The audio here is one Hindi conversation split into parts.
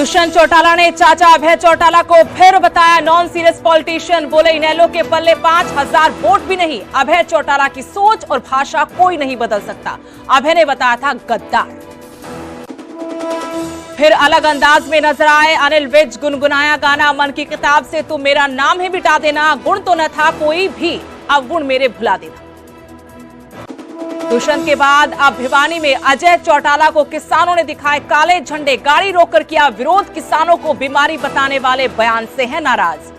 दुष्यंत चौटाला ने चाचा अभय चौटाला को फिर बताया नॉन सीरियस पॉलिटिशियन। बोले इनेलो के पल्ले 5000 वोट भी नहीं। अभय चौटाला की सोच और भाषा कोई नहीं बदल सकता। अभय ने बताया था गद्दार। फिर अलग अंदाज में नजर आए अनिल विज। गुनगुनाया गाना मन की किताब से तुम मेरा नाम ही मिटा देना। गुण तो न था कोई भी, अवगुण मेरे भुला देना। दुष्यंत के बाद अब भिवानी में अजय चौटाला को किसानों ने दिखाए काले झंडे। गाड़ी रोककर किया विरोध। किसानों को बीमारी बताने वाले बयान से है नाराज।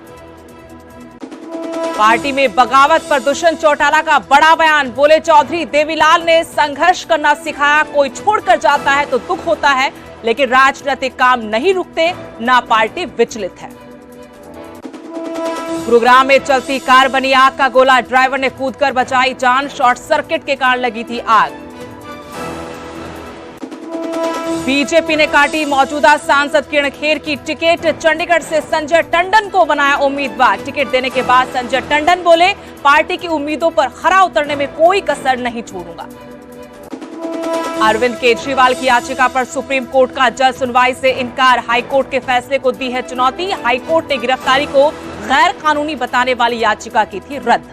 पार्टी में बगावत पर दुष्यंत चौटाला का बड़ा बयान। बोले चौधरी देवीलाल ने संघर्ष करना सिखाया। कोई छोड़कर जाता है तो दुख होता है, लेकिन राजनीतिक काम नहीं रुकते, ना पार्टी विचलित है। गुरुग्राम में चलती कार बनी आग का गोला। ड्राइवर ने कूदकर बचाई जान। शॉर्ट सर्किट के कारण लगी थी आग। बीजेपी ने काटी मौजूदा सांसद किरण खेर की टिकट। चंडीगढ़ से संजय टंडन को बनाया उम्मीदवार। टिकट देने के बाद संजय टंडन बोले पार्टी की उम्मीदों पर खरा उतरने में कोई कसर नहीं छोड़ूंगा। अरविंद केजरीवाल की याचिका पर सुप्रीम कोर्ट का जज सुनवाई से इनकार। हाईकोर्ट के फैसले को दी है चुनौती। हाईकोर्ट ने गिरफ्तारी को गैर कानूनी बताने वाली याचिका की थी रद्द।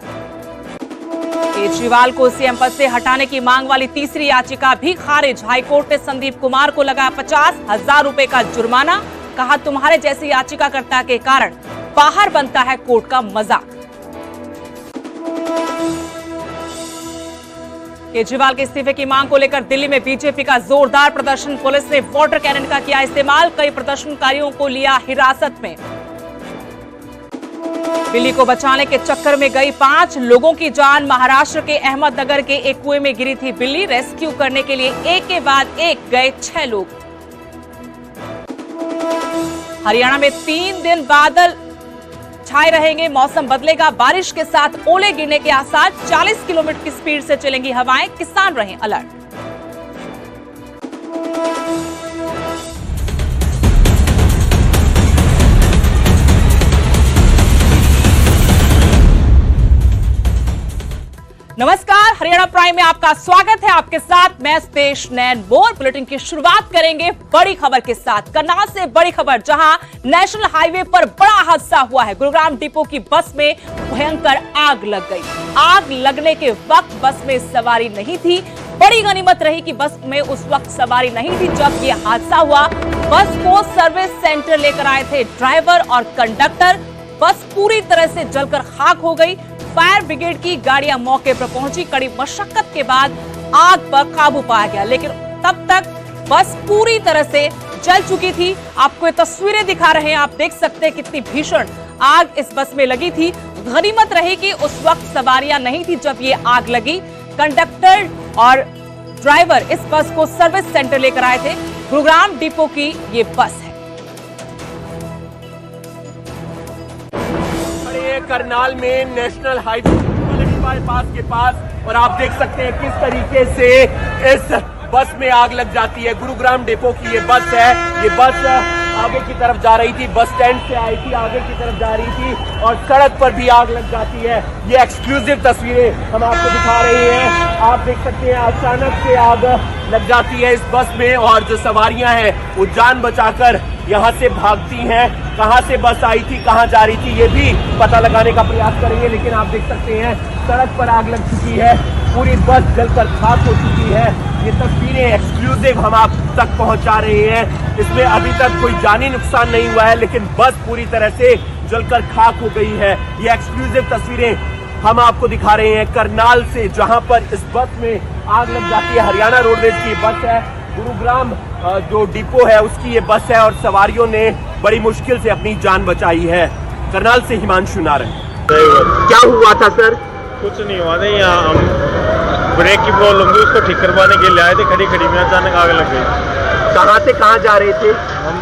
केजरीवाल को सीएम पद से हटाने की मांग वाली तीसरी याचिका भी खारिज। हाईकोर्ट ने संदीप कुमार को लगाया 50,000 रुपए का जुर्माना। कहा तुम्हारे जैसे याचिकाकर्ता के कारण बाहर बनता है कोर्ट का मजाक। केजरीवाल के इस्तीफे की मांग को लेकर दिल्ली में बीजेपी का जोरदार प्रदर्शन। पुलिस ने वाटर कैनन का किया इस्तेमाल। कई प्रदर्शनकारियों को लिया हिरासत में। दिल्ली को बचाने के चक्कर में गई 5 लोगों की जान। महाराष्ट्र के अहमदनगर के एक कुएं में गिरी थी बिल्ली। रेस्क्यू करने के लिए एक के बाद एक गए 6 लोग। हरियाणा में 3 दिन बादल छाए रहेंगे। मौसम बदलेगा। बारिश के साथ ओले गिरने के आसार। 40 किलोमीटर की स्पीड से चलेंगी हवाएं। किसान रहें अलर्ट। नमस्कार, हरियाणा प्राइम में आपका स्वागत है। आपके साथ मैं स्तेश नैन बोर। बुलेटिन की शुरुआत करेंगे बड़ी खबर के साथ। करनाल से बड़ी खबर, जहां नेशनल हाईवे पर बड़ा हादसा हुआ है। गुरुग्राम डिपो की बस में भयंकर आग लग गई। आग लगने के वक्त बस में सवारी नहीं थी। बड़ी गनीमत रही कि बस में उस वक्त सवारी नहीं थी जब यह हादसा हुआ। बस को सर्विस सेंटर लेकर आए थे ड्राइवर और कंडक्टर। बस पूरी तरह से जलकर खाक हो गई। फायर ब्रिगेड की गाड़ियां मौके पर पहुंची। कड़ी मशक्कत के बाद आग पर काबू पाया गया, लेकिन तब तक बस पूरी तरह से जल चुकी थी। आपको ये तस्वीरें दिखा रहे हैं, आप देख सकते हैं कितनी भीषण आग इस बस में लगी थी। गनीमत रही कि उस वक्त सवारियां नहीं थी जब ये आग लगी। कंडक्टर और ड्राइवर इस बस को सर्विस सेंटर लेकर आए थे। गुरुग्राम डिपो की ये बस है। करनाल में नेशनल हाईवे बाईपास के पास, और आप देख सकते हैं किस तरीके से इस बस में आग लग जाती है। गुरुग्राम डिपो की ये बस है। ये बस आगे की तरफ जा रही थी, बस स्टैंड से आई थी, आगे की तरफ जा रही थी और सड़क पर भी आग लग जाती है। ये एक्सक्लूसिव तस्वीरें हम आपको दिखा रहे हैं। आप देख सकते हैं अचानक से आग लग जाती है इस बस में, और जो सवारियां हैं वो जान बचाकर यहाँ से भागती हैं। कहाँ से बस आई थी, कहाँ जा रही थी, ये भी पता लगाने का प्रयास करेंगे। लेकिन आप देख सकते हैं सड़क पर आग लग चुकी है। पूरी बस जलकर खाक हो चुकी है। ये तस्वीरें एक्सक्लूसिव हम आप तक पहुंचा रहे हैं। इसमें अभी तक कोई जानी नुकसान नहीं हुआ है, लेकिन बस पूरी तरह से जलकर खाक हो गई है। ये एक्सक्लूसिव तस्वीरें हम आपको दिखा रहे हैं करनाल से, जहां पर इस बस में आग लग जाती है। हरियाणा रोडवेज की बस है। गुरुग्राम जो डिपो है उसकी ये बस है, और सवारियों ने बड़ी मुश्किल से अपनी जान बचाई है। करनाल से हिमांशु नारंग। क्या हुआ था सर? कुछ नहीं हुआ था, यहाँ हम ब्रेक की प्रॉब्लम थी, उसको ठीक करवाने के लिए आए थे। खड़ी खड़ी में अचानक आग लग गई। कहाँ से कहाँ जा रहे थे? हम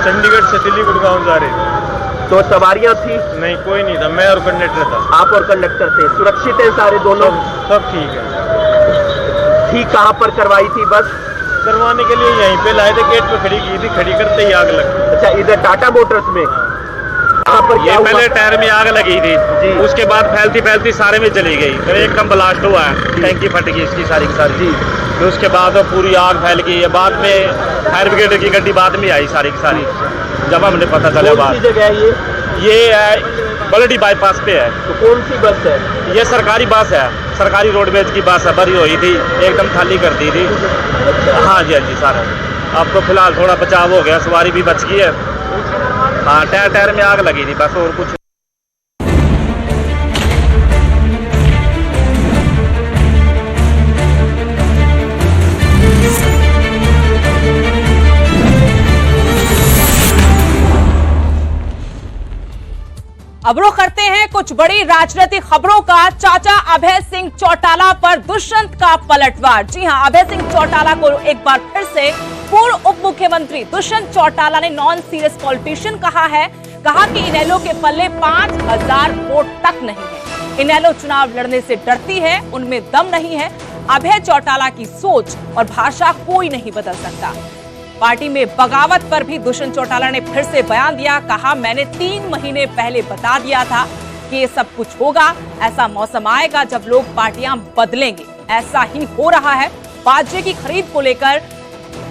चंडीगढ़ से दिल्ली गुड़गांव जा रहे थे। तो सवारियां थी? नहीं, कोई नहीं था, मैं और कंडक्टर था। आप और कंडक्टर थे। सुरक्षित है सारे दोनों? सब ठीक है। ठीक कहाँ पर करवाई थी बस? करवाने के लिए यहीं पे लाए थे, गेट पे खड़ी की थी, खड़ी करते ही आग लग गई। अच्छा, इधर टाटा मोटर्स में? यहाँ पर ये पहले टायर में आग लगी थी, उसके बाद फैलती फैलती सारे में चली गई। फिर एकदम ब्लास्ट हुआ है, टैंकी फट गई इसकी सारी की सारी। फिर उसके बाद वो पूरी आग फैल गई है। बाद में फायर ब्रिगेड की गड्डी बाद में आई सारी की सारी, जब हमने पता चला कौन सी बात। जगह है ये है बलडी बाईपास पे है। तो कौन सी बस है? ये सरकारी बस है, सरकारी रोडवेज की बस है, भरी हुई थी, एकदम खाली कर दी थी। हाँ जी, हाँ जी सारा। अब तो फिलहाल थोड़ा बचाव हो गया, सवारी भी बच गई है। हाँ, टायर टायर में आग लगी थी बस, और कुछ। अब रुख करते हैं कुछ बड़ी राजनीतिक खबरों का। चाचा अभय सिंह चौटाला पर दुष्यंत का पलटवार। जी हां, अभय सिंह चौटाला को एक बार फिर से पूर्व उप मुख्यमंत्री दुष्यंत चौटाला ने नॉन सीरियस पॉलिटिशियन कहा है। कहा कि इनेलो के पल्ले 5000 वोट तक नहीं है। इनेलो चुनाव लड़ने से डरती है, उनमें दम नहीं है। अभय चौटाला की सोच और भाषा कोई नहीं बदल सकता। पार्टी में बगावत पर भी दुष्यंत चौटाला ने फिर से बयान दिया। कहा, मैंने 3 महीने पहले बता दिया था कि ये सब कुछ होगा। ऐसा मौसम आएगा जब लोग पार्टियां बदलेंगे। ऐसा ही हो रहा है। बाजे की खरीद को लेकर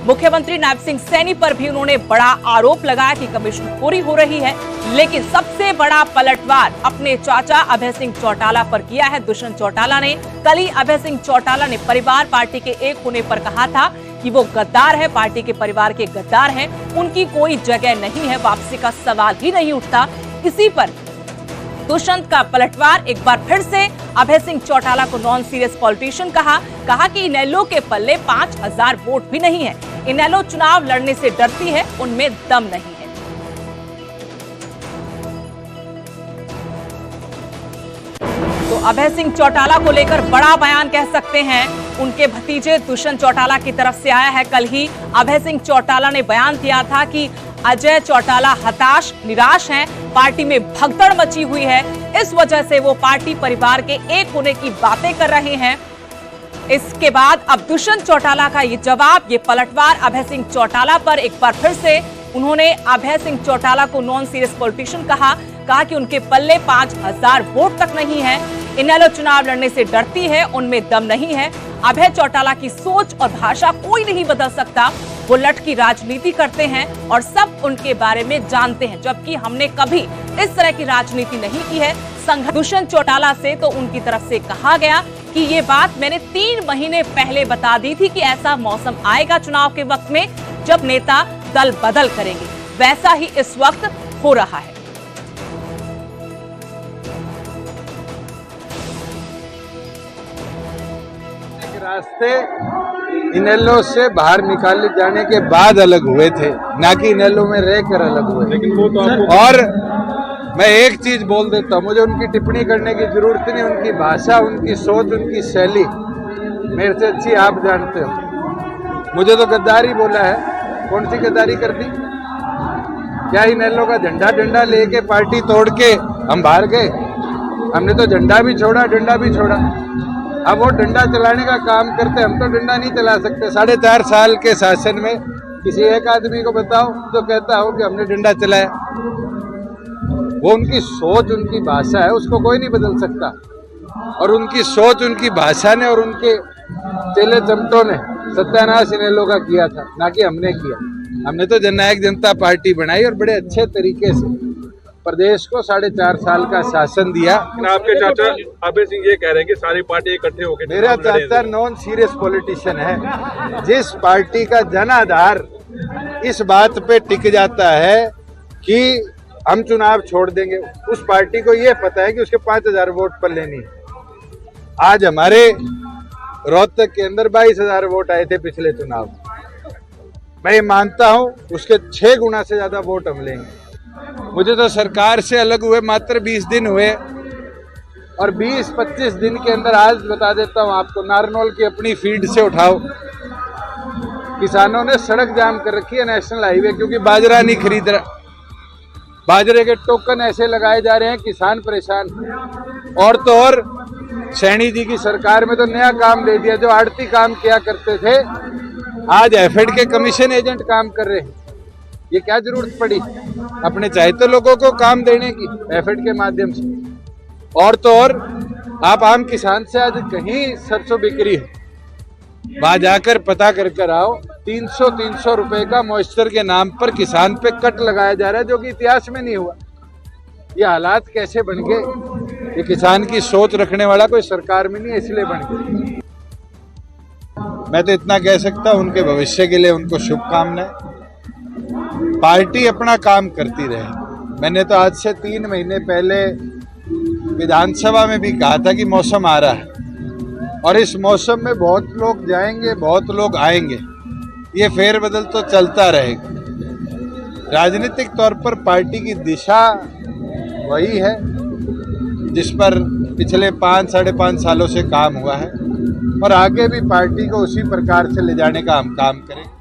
मुख्यमंत्री नायब सिंह सैनी पर भी उन्होंने बड़ा आरोप लगाया कि कमीशनखोरी हो रही है। लेकिन सबसे बड़ा पलटवार अपने चाचा अभय सिंह चौटाला पर किया है दुष्यंत चौटाला ने। कल ही अभय सिंह चौटाला ने परिवार पार्टी के एक होने पर कहा था कि वो गद्दार है, पार्टी के परिवार के गद्दार हैं, उनकी कोई जगह नहीं है, वापसी का सवाल ही नहीं उठता। इसी पर दुष्यंत का पलटवार। एक बार फिर से अभय सिंह चौटाला को नॉन सीरियस पॉलिटिशियन कहा कि इनेलो के पल्ले 5000 वोट भी नहीं है। इनेलो चुनाव लड़ने से डरती है, उनमें दम नहीं है। तो अभय सिंह चौटाला को लेकर बड़ा बयान कह सकते हैं उनके भतीजे दुष्यंत चौटाला की तरफ से आया है। कल ही अभय सिंह चौटाला ने बयान दिया था कि अजय चौटाला हताश निराश हैं, पार्टी में भगदड़ मची हुई है, इस वजह से वो पार्टी परिवार के एक होने की बातें कर रहे हैं। इसके बाद अब दुष्यंत चौटाला का ये जवाब, ये पलटवार अभय सिंह चौटाला पर। एक बार फिर से उन्होंने अभय सिंह चौटाला को नॉन सीरियस पॉलिटिशियन कहा कि उनके पल्ले 5000 वोट तक नहीं है। इनेलो चुनाव लड़ने से डरती है, उनमें दम नहीं है। अभय चौटाला की सोच और भाषा कोई नहीं बदल सकता। वो लट की राजनीति करते हैं और सब उनके बारे में जानते हैं, जबकि हमने कभी इस तरह की राजनीति नहीं की है। दुष्यंत चौटाला से तो उनकी तरफ से कहा गया कि ये बात मैंने 3 महीने पहले बता दी थी कि ऐसा मौसम आएगा चुनाव के वक्त में जब नेता दल बदल करेंगे। वैसा ही इस वक्त हो रहा है। रास्ते इनेलो से बाहर निकाले जाने के बाद अलग हुए थे, ना कि इनेलो में रहकर अलग हुए। लेकिन वो तो और मैं एक चीज बोल देता हूँ, मुझे उनकी टिप्पणी करने की जरूरत नहीं। उनकी भाषा, उनकी सोच, उनकी शैली मेरे से अच्छी आप जानते हो। मुझे तो गद्दारी बोला है, कौन सी गद्दारी कर दी? क्या इनेलो का झंडा लेके पार्टी तोड़ के हम बाहर गए? हमने तो झंडा भी छोड़ा, डंडा भी छोड़ा। अब वो डंडा चलाने का काम करते, हम तो डंडा नहीं चला सकते। 4.5 साल के शासन में किसी एक आदमी को बताओ तो कहता हो कि हमने डंडा चलाया। वो उनकी सोच, उनकी भाषा है, उसको कोई नहीं बदल सकता। और उनकी सोच, उनकी भाषा ने और उनके चेले चमटों ने सत्यानाश इनेलो का किया था, ना कि हमने किया। हमने तो जननायक जनता पार्टी बनाई और बड़े अच्छे तरीके से प्रदेश को 4.5 साल का शासन दिया। आपके चाचा अभय सिंह ये कह रहे हैं कि सारी पार्टी इकट्ठे होकर मेरा चाचा नॉन सीरियस पॉलिटिशियन है। जिस पार्टी का जनाधार इस बात पे टिक जाता है कि हम चुनाव छोड़ देंगे, उस पार्टी को ये पता है कि उसके 5000 वोट पर लेनी है। आज हमारे रोहतक के अंदर 22,000 वोट आए थे पिछले चुनाव। मैं ये मानता हूं उसके 6 गुना से ज्यादा वोट हम लेंगे। मुझे तो सरकार से अलग हुए मात्र 20 दिन हुए और 20-25 दिन के अंदर आज बता देता हूं आपको, नारनौल की अपनी फील्ड से उठाओ, किसानों ने सड़क जाम कर रखी है नेशनल हाईवे, क्योंकि बाजरा नहीं खरीद रहा। बाजरे के टोकन ऐसे लगाए जा रहे हैं, किसान परेशान। और तो और सैनी जी की सरकार में तो नया काम दे दिया, जो आड़ती काम किया करते थे आज एफएड के कमीशन एजेंट काम कर रहे हैं। ये क्या जरूरत पड़ी? अपने चाहते लोगों को काम देने की एफएड के माध्यम से। और तो और आप आम किसान से आज कहीं सरसों बिक्री है, वहां जाकर पता कर आओ। 300 रुपए का मॉइस्चर के नाम पर किसान पे कट लगाया जा रहा है, जो कि इतिहास में नहीं हुआ। ये हालात कैसे बन गए? ये किसान की सोच रखने वाला कोई सरकार में नहीं है, इसलिए बन गए। मैं तो इतना कह सकता हूं, उनके भविष्य के लिए उनको शुभकामनाएं। पार्टी अपना काम करती रहे। मैंने तो आज से 3 महीने पहले विधानसभा में भी कहा था कि मौसम आ रहा है और इस मौसम में बहुत लोग जाएंगे, बहुत लोग आएंगे। ये फेरबदल तो चलता रहेगा। राजनीतिक तौर पर पार्टी की दिशा वही है जिस पर पिछले 5-5.5 सालों से काम हुआ है और आगे भी पार्टी को उसी प्रकार से ले जाने का हम काम करेंगे।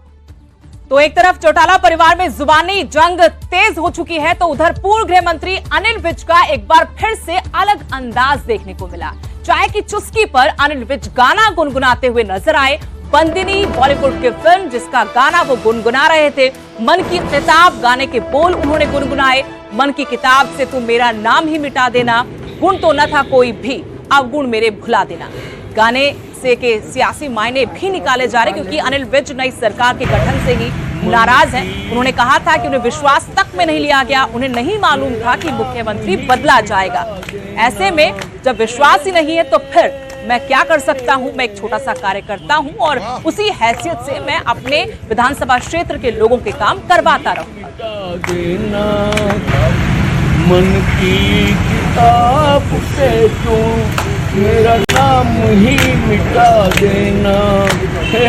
तो एक तरफ चौटाला परिवार में जुबानी जंग तेज हो चुकी है, तो उधर पूर्व गृह मंत्री अनिल विज का एक बार फिर से अलग अंदाज देखने को मिला। चाय की चुस्की पर अनिल विज गाना गुनगुनाते हुए नजर आए। बंदिनी बॉलीवुड की फिल्म जिसका गाना वो गुनगुना रहे थे। मन की किताब गाने के बोल उन्होंने गुनगुनाए। मन की किताब से तू मेरा नाम ही मिटा देना, गुण तो न था कोई भी, अवगुण मेरे भुला देना। गाने से के सियासी मायने भी निकाले जा रहे, क्योंकि अनिल विज नई सरकार के गठन से ही नाराज हैं। उन्होंने कहा था कि उन्हें विश्वास तक में नहीं लिया गया, उन्हें नहीं मालूम था कि मुख्यमंत्री बदला जाएगा। ऐसे में जब विश्वास ही नहीं है तो फिर मैं क्या कर सकता हूं? मैं एक छोटा सा कार्यकर्ता हूं और उसी हैसियत से मैं अपने विधानसभा क्षेत्र के लोगों के काम करवाता रहूंगा। मन की किताब से तू मेरा नाम ही मिटा देना, हे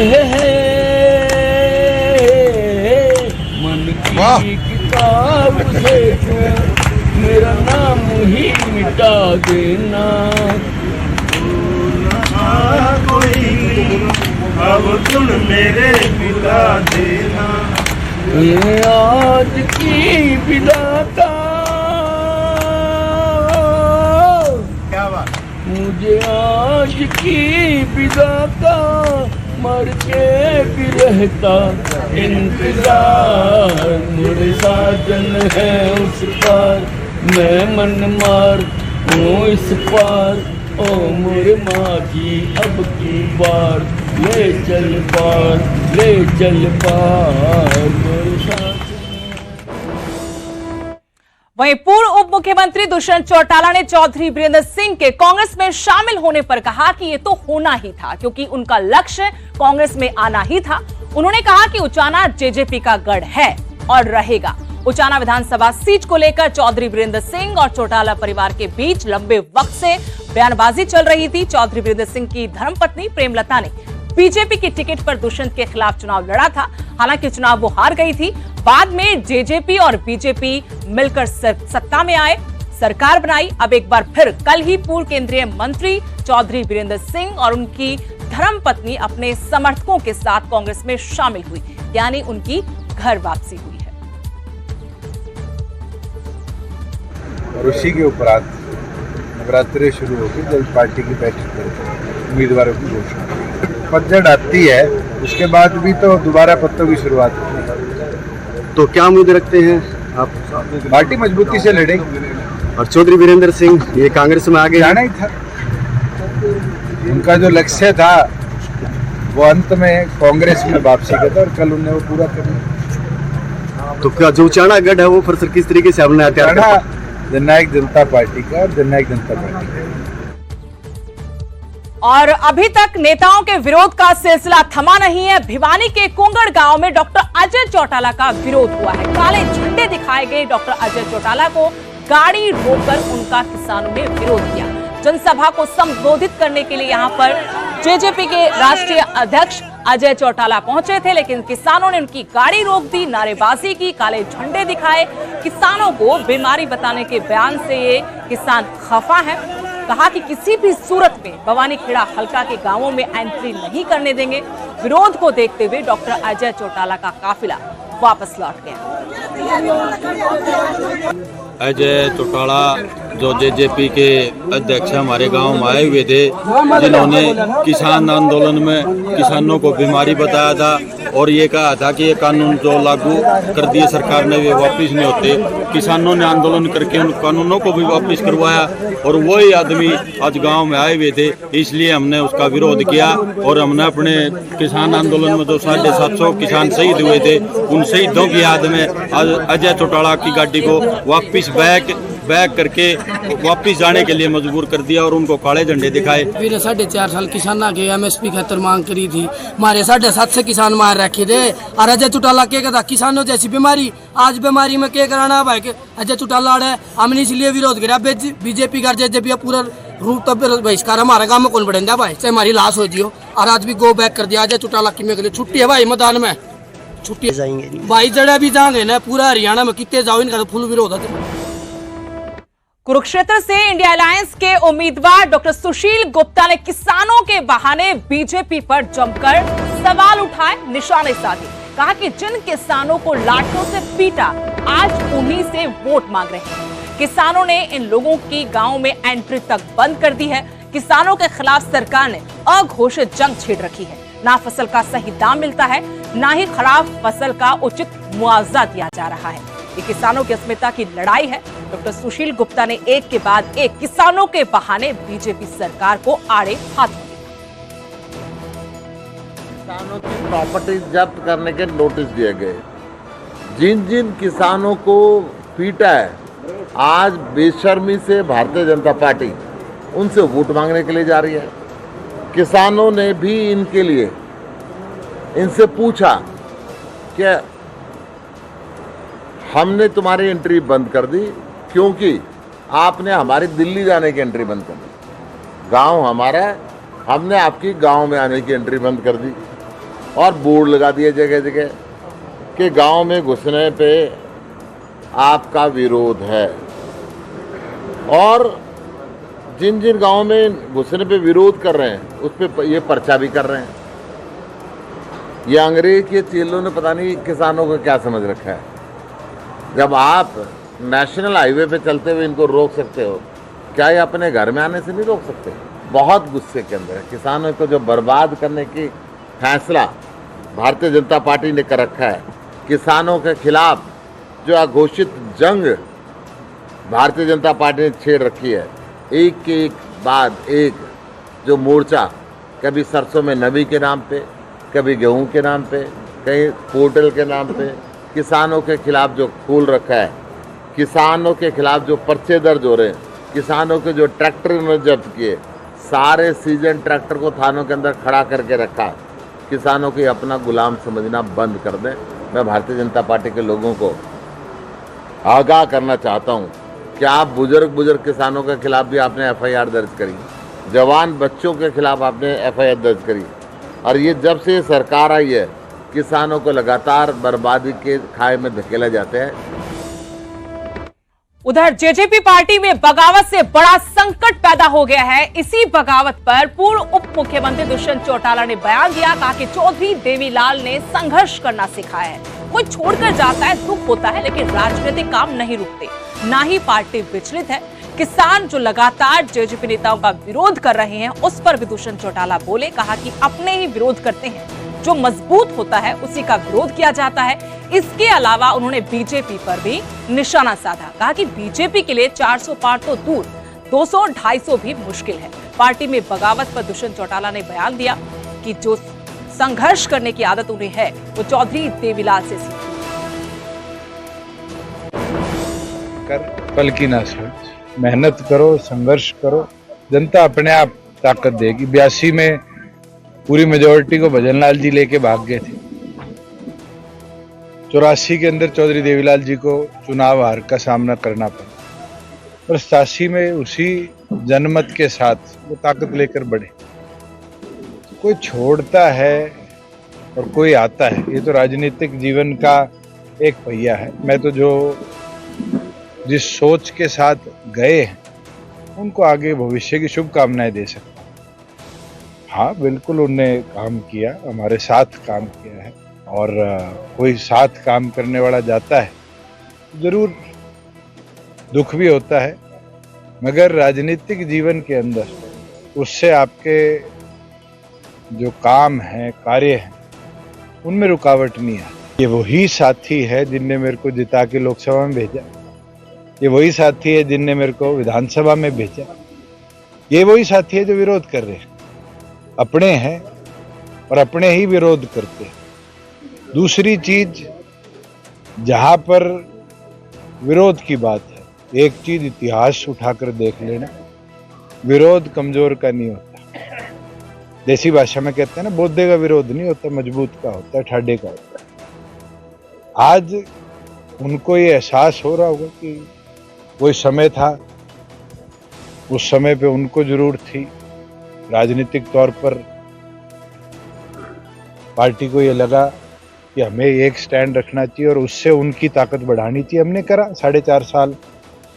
मन की किताब से तू मेरा नाम ही मिटा देना। अब तुम मेरे मिटा देना, ये आज की विदाता मुझे आज की विदाता, मर के भी रहता इंतजार। मेरे साजन है उस पार, मैं मन मार हूँ इस पार। ओ मेरे माँ की अब की बार, ले चल पार, ले चल पार मेरे साथ। वहीं पूर्व उप मुख्यमंत्री दुष्यंत चौटाला ने चौधरी वीरेंद्र सिंह के कांग्रेस में शामिल होने पर कहा कि ये तो होना ही था, क्योंकि उनका लक्ष्य कांग्रेस में आना ही था। उन्होंने कहा कि उचाना जेजेपी का गढ़ है और रहेगा। उचाना विधानसभा सीट को लेकर चौधरी वीरेंद्र सिंह और चौटाला परिवार के बीच लंबे वक्त से बयानबाजी चल रही थी। चौधरी वीरेंद्र सिंह की धर्मपत्नी प्रेमलता ने बीजेपी की टिकट पर दुष्यंत के खिलाफ चुनाव लड़ा था। हालांकि चुनाव वो हार गई थी। बाद में जेजेपी और बीजेपी मिलकर सत्ता में आए, सरकार बनाई। अब एक बार फिर कल ही पूर्व केंद्रीय मंत्री चौधरी वीरेंद्र सिंह और उनकी धर्मपत्नी अपने समर्थकों के साथ कांग्रेस में शामिल हुई, यानी उनकी घर वापसी हुई है। और उसी के उपरांत नवरात्रि शुरू होगी, जल्द पार्टी की बैठक करके उम्मीदवारों की घोषणा। पतझड़ आती है, उसके बाद भी तो दोबारा पत्तों की शुरुआत होती है। तो क्या उम्मीद रखते हैं आप? पार्टी मजबूती से लड़ेगी। और चौधरी वीरेंद्र सिंह ये कांग्रेस में आगे जाना ही था। उनका जो लक्ष्य था वो अंत में कांग्रेस में वापसी का था और कल उन्हें वो पूरा करना। तो क्या जो उचाना गढ़ है वो फिर किस तरीके से हमने तैयार जननायक जनता पार्टी का और जननायक जनता पार्टी का। और अभी तक नेताओं के विरोध का सिलसिला थमा नहीं है। भिवानी के कुंगड़ गांव में डॉक्टर अजय चौटाला का विरोध हुआ है। काले झंडे दिखाए गए डॉक्टर अजय चौटाला को, गाड़ी रोककर उनका किसानों ने विरोध किया। जनसभा को संबोधित करने के लिए यहां पर जेजेपी के राष्ट्रीय अध्यक्ष अजय चौटाला पहुंचे थे, लेकिन किसानों ने उनकी गाड़ी रोक दी, नारेबाजी की, काले झंडे दिखाए। किसानों को बीमारी बताने के बयान से ये किसान खफा है। कहा कि किसी भी सूरत में भवानी खेड़ा हल्का के गांवों में एंट्री नहीं करने देंगे। विरोध को देखते हुए डॉक्टर अजय चौटाला का काफिला वापस लौट गया। अजय चौटाला जो जेजेपी के अध्यक्ष हमारे गांव में आए हुए थे, जिन्होंने किसान आंदोलन में किसानों को बीमारी बताया था और ये कहा था कि ये कानून जो लागू कर दिए सरकार ने वे वापस नहीं होते। किसानों ने आंदोलन करके उन कानूनों को भी वापस करवाया और वही आदमी आज गांव में आए हुए थे, इसलिए हमने उसका विरोध किया। और हमने अपने किसान आंदोलन में जो 750 किसान शहीद हुए थे, उन शहीदों की याद में आज अजय चौटाला की गाड़ी को वापस बैक करके वापस जाने के लिए मजबूर कर दिया और उनको काले झंडे दिखाए। फिर 4.5 साल किसान आगे MSP खातर मांग करी थी, हमारे 750 किसान मार रखे थे। और अजय चौटाला क्या कहता, किसानों जैसी बीमारी, आज बीमारी में क्या कराना भाई के अजय चौटाला है। हमने इसलिए विरोध किया, बीजेपी का जेजेपी पूरा रूप तब बहिष्कार हमारे गाँव में कौन बढ़ेगा भाई, चाहे हमारी लाश हो जियो। और आज भी गो बैक कर दिया अजय चौटाला की, में छुट्टी है भाई मैदान में, छुट्टी जाएंगे भाई जड़े भी जाएंगे ना, पूरा हरियाणा में कितने जाओ, इनका फुल विरोध है। कुरुक्षेत्र से इंडिया अलायंस के उम्मीदवार डॉक्टर सुशील गुप्ता ने किसानों के बहाने बीजेपी पर जमकर सवाल उठाए, निशाने साधे। कहा कि जिन किसानों को लाठों से पीटा, आज उन्हीं से वोट मांग रहे हैं। किसानों ने इन लोगों की गांव में एंट्री तक बंद कर दी है। किसानों के खिलाफ सरकार ने अघोषित जंग छेड़ रखी है। ना फसल का सही दाम मिलता है, ना ही खराब फसल का उचित मुआवजा दिया जा रहा है। ये किसानों की अस्मिता की लड़ाई है। डॉक्टर सुशील गुप्ता ने एक के बाद एक किसानों के बहाने बीजेपी सरकार को आड़े हाथ लिया। किसानों की प्रॉपर्टी जब्त करने के नोटिस दिए गए। जिन जिन किसानों को पीटा है, आज बेशर्मी से भारतीय जनता पार्टी उनसे वोट मांगने के लिए जा रही है। किसानों ने भी इनके लिए इनसे पूछा कि हमने तुम्हारी एंट्री बंद कर दी क्योंकि आपने हमारी दिल्ली जाने की एंट्री बंद कर दी। गांव हमारा है, हमने आपकी गांव में आने की एंट्री बंद कर दी और बोर्ड लगा दिए जगह जगह कि गांव में घुसने पे आपका विरोध है। और जिन जिन गांव में घुसने पे विरोध कर रहे हैं, उस पर ये पर्चा भी कर रहे हैं। ये अंग्रेज के चेलों ने पता नहीं किसानों को क्या समझ रखा है। जब आप नेशनल हाईवे पे चलते हुए इनको रोक सकते हो, क्या ये अपने घर में आने से नहीं रोक सकते? बहुत गुस्से के अंदर है। किसानों को जो बर्बाद करने की फैसला भारतीय जनता पार्टी ने कर रखा है, किसानों के खिलाफ जो अघोषित जंग भारतीय जनता पार्टी ने छेड़ रखी है, एक के एक बाद एक जो मोर्चा, कभी सरसों में नमी के नाम पे, कभी गेहूं के नाम पे, कहीं पोर्टल के नाम पे, किसानों के खिलाफ जो खोल रखा है, किसानों के खिलाफ जो पर्चे दर्ज हो रहे हैं, किसानों के जो ट्रैक्टर उन्होंने जब्त किए, सारे सीजन ट्रैक्टर को थानों के अंदर खड़ा करके रखा। किसानों को अपना गुलाम समझना बंद कर दें। मैं भारतीय जनता पार्टी के लोगों को आगाह करना चाहता हूं कि आप बुजुर्ग किसानों के खिलाफ भी आपने FIR दर्ज करी, जवान बच्चों के खिलाफ आपने FIR दर्ज करी। और ये जब से सरकार आई है, किसानों को लगातार बर्बादी के खाए में धकेला जाता है। उधर जेजेपी पार्टी में बगावत से बड़ा संकट पैदा हो गया है। इसी बगावत पर पूर्व उप मुख्यमंत्री दुष्यंत चौटाला ने बयान दिया। कहा कि चौधरी देवीलाल ने संघर्ष करना सिखाया है। कोई छोड़कर जाता है, दुख होता है, लेकिन राजनीतिक काम नहीं रुकते, ना ही पार्टी विचलित है। किसान जो लगातार जेजेपी नेताओं का विरोध कर रहे हैं, उस पर भी दुष्यंत चौटाला बोले। कहा कि अपने ही विरोध करते हैं, जो मजबूत होता है उसी का विरोध किया जाता है। इसके अलावा उन्होंने बीजेपी पर भी निशाना साधा। कहा कि बीजेपी के लिए 400 पार तो दूर, 200-250 भी मुश्किल है। पार्टी में बगावत पर दुष्यंत चौटाला ने बयान दिया कि जो संघर्ष करने की आदत उन्हें है, वो चौधरी देवीलाल से सीखी। कल की ना सोच, मेहनत करो, संघर्ष करो, जनता अपने आप ताकत देगी। 82 में पूरी मेजोरिटी को भजन लाल जी लेके भाग गए थे। 84 के अंदर चौधरी देवीलाल जी को चुनाव हार का सामना करना पड़ा और 87 में उसी जनमत के साथ वो ताकत लेकर बढ़े। कोई छोड़ता है और कोई आता है, ये तो राजनीतिक जीवन का एक पहिया है। मैं तो जो जिस सोच के साथ गए हैं, उनको आगे भविष्य की शुभकामनाएं दे सकता हूँ। हाँ, बिल्कुल उन्होंने काम किया, हमारे साथ काम किया है। और कोई साथ काम करने वाला जाता है, जरूर दुख भी होता है, मगर राजनीतिक जीवन के अंदर उससे आपके जो काम हैं, कार्य हैं, उनमें रुकावट नहीं आ। ये वही साथी है जिनने मेरे को जिता के लोकसभा में भेजा, ये वही साथी है जिनने मेरे को विधानसभा में भेजा, ये वही साथी है जो विरोध कर रहे हैं। अपने हैं और अपने ही विरोध करते हैं। दूसरी चीज, जहां पर विरोध की बात है, एक चीज इतिहास उठाकर देख लेना, विरोध कमजोर का नहीं होता। देसी भाषा में कहते हैं ना, बोधे का विरोध नहीं होता, मजबूत का होता है, ठाडे का होता है। आज उनको ये एहसास हो रहा होगा कि कोई समय था, उस समय पे उनको जरूरत थी राजनीतिक तौर पर, पार्टी को ये लगा कि हमें एक स्टैंड रखना चाहिए और उससे उनकी ताकत बढ़ानी चाहिए। हमने करा, 4.5 साल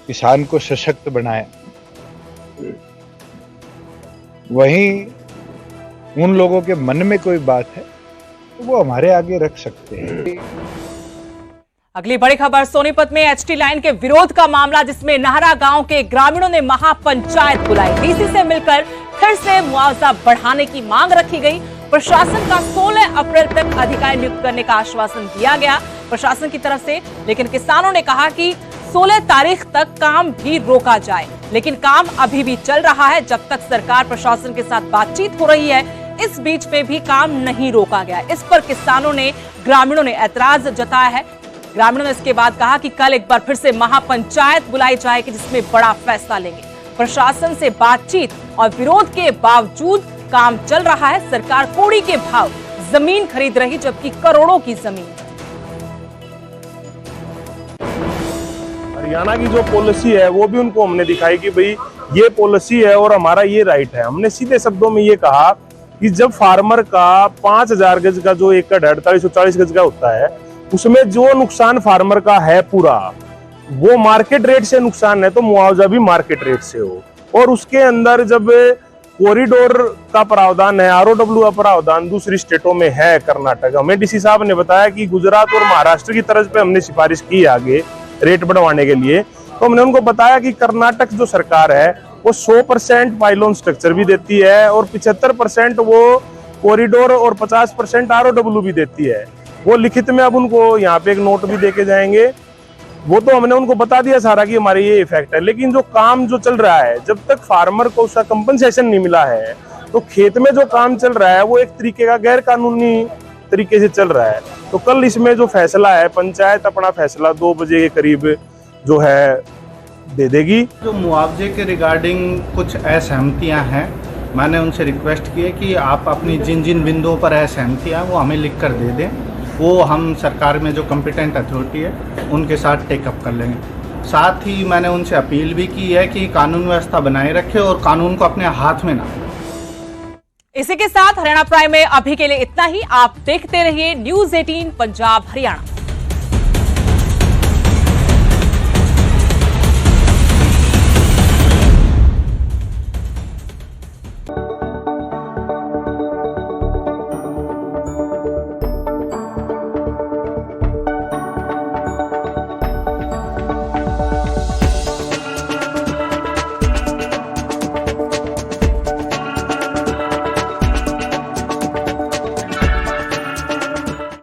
किसान को सशक्त बनाया। वहीं उन लोगों के मन में कोई बात है तो वो हमारे आगे रख सकते हैं। अगली बड़ी खबर सोनीपत में एचटी लाइन के विरोध का मामला, जिसमें नाहरा गांव के ग्रामीणों ने महापंचायत बुलाई। डीसी से मिलकर फिर से मुआवजा बढ़ाने की मांग रखी गई। प्रशासन का 16 अप्रैल तक अधिकारी नियुक्त करने का आश्वासन दिया गया प्रशासन की तरफ से, लेकिन किसानों ने कहा कि 16 तारीख तक काम भी रोका जाए। लेकिन काम अभी भी चल रहा है जब तक सरकार प्रशासन के साथ बातचीत हो रही है। इस बीच में भी काम नहीं रोका गया। इस पर किसानों ने, ग्रामीणों ने ऐतराज जताया है। ग्रामीणों ने इसके बाद कहा कि कल एक बार फिर से महापंचायत बुलाई जाएगी, जिसमें बड़ा फैसला लेंगे। प्रशासन से बातचीत और विरोध के बावजूद काम चल रहा है। सरकार कौड़ी के भाव जमीन खरीद रही, जबकि करोड़ों की जमीन। हरियाणा की जो पॉलिसी है वो भी उनको हमने दिखाई कि भाई ये पॉलिसी है और हमारा ये राइट है। हमने सीधे शब्दों में ये कहा कि जब फार्मर का 5000 गज का जो एकड़ है, 4840 गज का होता है, उसमें जो नुकसान फार्मर का है पूरा वो मार्केट रेट से नुकसान है, तो मुआवजा भी मार्केट रेट से हो। और उसके अंदर जब कॉरिडोर का प्रावधान है, आरओडब्ल्यू का प्रावधान दूसरी स्टेटों में है, कर्नाटक, हमें डीसी साहब ने बताया कि गुजरात और महाराष्ट्र की तर्ज पे हमने सिफारिश की आगे रेट बढ़वाने के लिए, तो हमने उनको बताया कि कर्नाटक जो सरकार है वो 100% पाइलोन स्ट्रक्चर भी देती है और 75% वो कॉरिडोर और 50% आरओडब्ल्यू भी देती है। वो लिखित में अब उनको यहाँ पे एक नोट भी देके जाएंगे। वो तो हमने उनको बता दिया सारा कि हमारे ये इफेक्ट है, लेकिन जो काम जो चल रहा है, जब तक फार्मर को उसका कंपनसेशन नहीं मिला है, तो खेत में जो काम चल रहा है वो एक तरीके का गैर कानूनी तरीके से चल रहा है। तो कल इसमें जो फैसला है, पंचायत अपना फैसला 2 बजे के करीब जो है दे देगी। जो मुआवजे के रिगार्डिंग कुछ असहमतियां हैं, मैंने उनसे रिक्वेस्ट की है कि आप अपनी जिन जिन बिंदुओं पर असहमतियां वो हमें लिख कर दे दें, वो हम सरकार में जो कॉम्पिटेंट अथॉरिटी है उनके साथ टेकअप कर लेंगे। साथ ही मैंने उनसे अपील भी की है कि कानून व्यवस्था बनाए रखें और कानून को अपने हाथ में ना। इसी के साथ हरियाणा प्राइम में अभी के लिए इतना ही। आप देखते रहिए न्यूज़ 18 पंजाब हरियाणा।